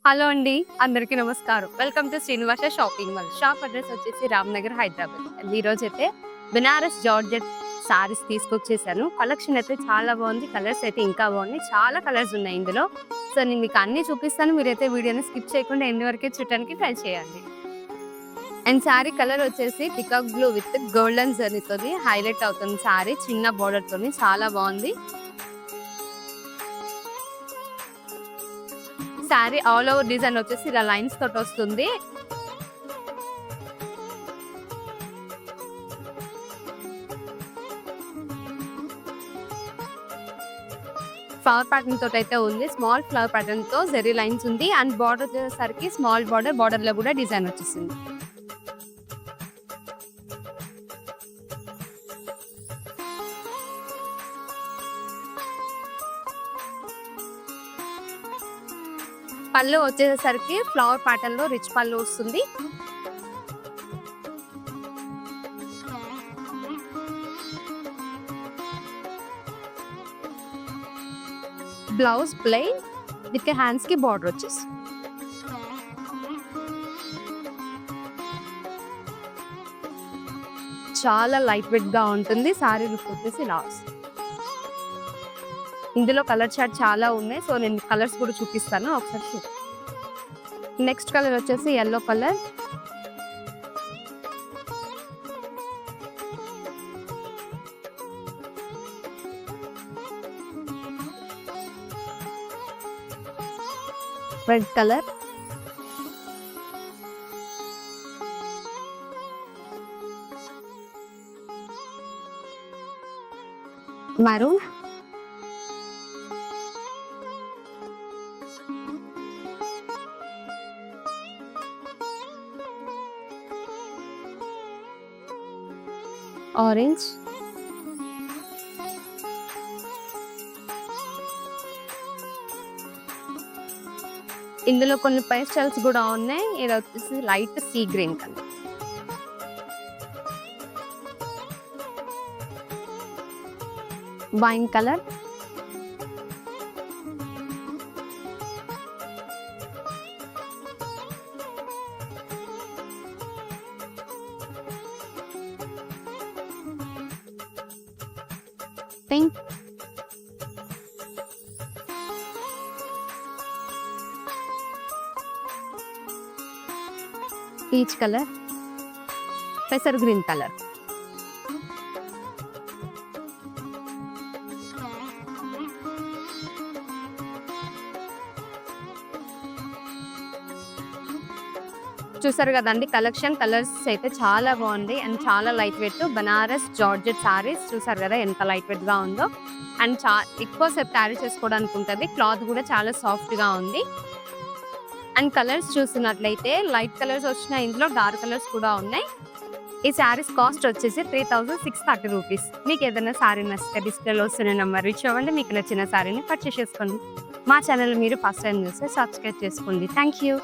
Hello అండి. అందరికీ నమస్కారం. Welcome to Srinivasa shopping mall. Shop address వచ్చేసి రామ్‌నగర్, హైదరాబాద్. అండ్ ఈరోజైతే బెనారస్ జార్జెట్ సారీస్ తీసుకొచ్చేసాను. కలెక్షన్ అయితే చాలా బాగుంది. కలర్స్ అయితే ఇంకా బాగున్నాయి. చాలా కలర్స్ ఉన్నాయి ఇందులో. సో, నేను మీకు అన్నీ చూపిస్తాను. మీరైతే వీడియోని స్కిప్ చేయకుండా ఎండ్ వరకే చూడటానికి ట్రై చేయండి. అండ్ సారీ కలర్ వచ్చేసి పికాక్ బ్లూ విత్ గోల్డెన్ జరీతోని హైలైట్ అవుతుంది సారీ. చిన్న బోర్డర్‌తోని చాలా బాగుంది. సారీ ఆల్ ఓవర్ డిజైన్ వచ్చేసి ఇలా లైన్స్ తోటి వస్తుంది. ఫ్లవర్ ప్యాటర్న్ తోటి అయితే ఉంది. స్మాల్ ఫ్లవర్ ప్యాటర్న్ తో జెరీ లైన్స్ ఉంది. అండ్ బార్డర్ వచ్చేసరికి స్మాల్ బార్డర్ లో కూడా డిజైన్ వచ్చేసింది. పళ్ళు వచ్చేసరికి ఫ్లవర్ ప్యాటర్న్ లో రిచ్ పళ్ళు వస్తుంది. బ్లౌజ్ ప్లెయిన్ విత్ హ్యాండ్స్ కి బార్డర్ వచ్చేసి చాలా లైట్ వెయిట్ గా ఉంటుంది. సారీ లుక్ వచ్చేసి లాస్ట్. ఇందులో కలర్ చార్ట్ చాలా ఉన్నాయి. సో నేను కలర్స్ కూడా చూపిస్తాను ఒకసారి చూడండి. నెక్స్ట్ కలర్ వచ్చేసి yellow colour. Red colour. Maroon. Orange. ఇందులో కొన్ని పేస్టల్స్ కూడా ఉన్నాయి. ఇది వచ్చేసి light sea green colour. Wine colour. Pink. Peach colour. పెసర్ గ్రీన్ కలర్. చూసారు కదండి కలెక్షన్. కలర్స్ అయితే చాలా బాగుంది అండ్ చాలా light wait. Banaras georgette saris చూసారు కదా ఎంత లైట్ వెయిట్ గా ఉందో. అండ్ ఎక్కువ సేపు క్యారీ చేసుకోవడానికి ఉంటుంది. క్లాత్ కూడా చాలా సాఫ్ట్ గా ఉంది. అండ్ కలర్స్ చూసినట్లయితే లైట్ కలర్స్ వచ్చినాయి. ఇందులో డార్క్ కలర్స్ కూడా ఉన్నాయి. ఈ శారీస్ కాస్ట్ వచ్చేసి 3630 రూపీస్. మీకు ఏదైనా శారీ నచ్చితే డిస్ప్లేలో వస్తున్న నెంబర్ రీచ్ అవ్వండి. మీకు నచ్చిన శారీని పర్చేస్ చేసుకోండి. మా ఛానల్ మీరు ఫస్ట్ టైం చూస్తే సబ్స్క్రైబ్ చేసుకోండి. Thank you.